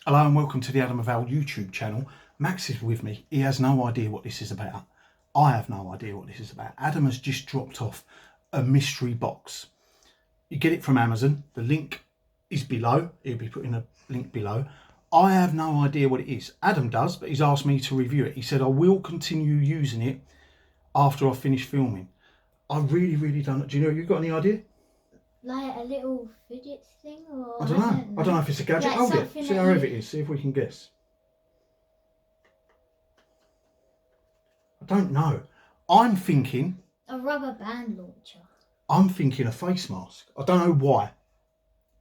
Hello and welcome to the Adam of Val YouTube channel. Max is with me. He has no idea what this is about. I have no idea what this is about. Adam has just dropped off a mystery box. You get it from Amazon. The link is below. He'll be putting a link below. I have no idea what it is. Adam does, but he's asked me to review it. He said I will continue using it after I finish filming. I really don't. Do you know, you got any idea? Like a little fidget thing, or I don't know. I don't know if it's a gadget. Like Hold it. See how heavy it is. See if we can guess. I don't know. I'm thinking a rubber band launcher. I'm thinking a face mask. I don't know why,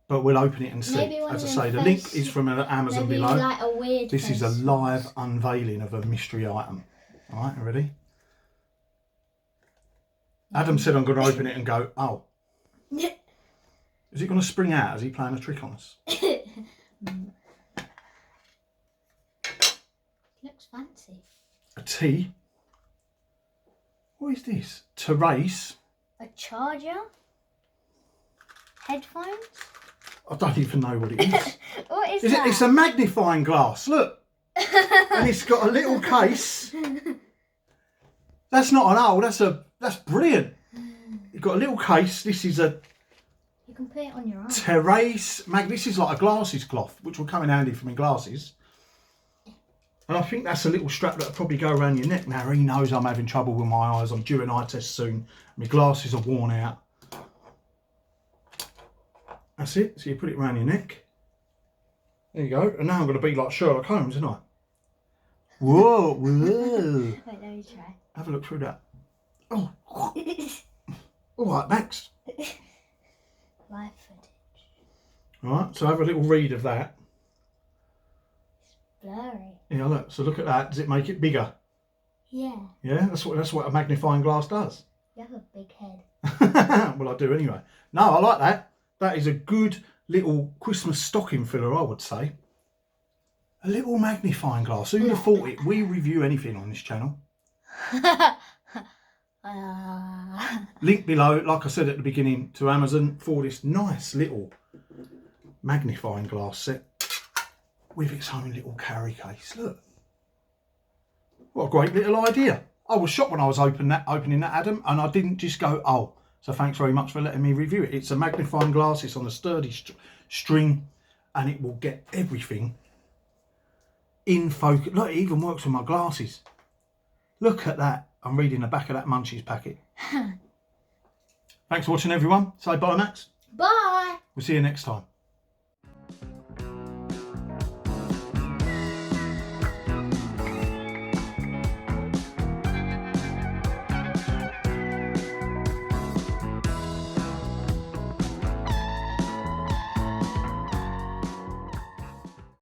but we'll open it and see. Maybe As I say, the link is from Amazon maybe below. like a weird This is a face live mask. unveiling of a mystery item. All right, ready? Adam said I'm going to open it and go, oh. Is it going to spring out? Is he playing a trick on us? Looks fancy. A tea. What is this? Terrace. A charger. Headphones. I don't even know what it is. What is Is that? it? It's a magnifying glass. Look. And it's got a little case. That's not an owl. That's brilliant. You've got a little case. This is a You can put it on your arm. Terrace This is like a glasses cloth, which will come in handy for my glasses. And I think that's a little strap that'll probably go around your neck. Now, he knows I'm having trouble with my eyes. I'm due an eye test soon. My glasses are worn out. That's it. So you put it around your neck. There you go. And now I'm going to be like Sherlock Holmes, isn't I? Whoa, whoa. Wait, let me try. Have a look through that. Oh. All right, next. Live footage. All right, so have a little read of that. It's blurry. Yeah, look. So look at that. Does it make it bigger? Yeah. Yeah, that's what a magnifying glass does. You have a big head. Well, I do anyway. No, I like that. That is a good little Christmas stocking filler, I would say. A little magnifying glass. Who would have thought it? We review anything on this channel. Link below, like I said at the beginning, to Amazon for this nice little magnifying glass set with its own little carry case. Look. What a great little idea. I was shocked when I was opening that, Adam, and I didn't just go, oh, so thanks very much for letting me review it. It's a magnifying glass. It's on a sturdy string, and it will get everything in focus. Look, it even works with my glasses. Look at that. I'm reading the back of that Munchies packet. Thanks for watching, everyone. Say bye, Max. Bye. We'll see you next time.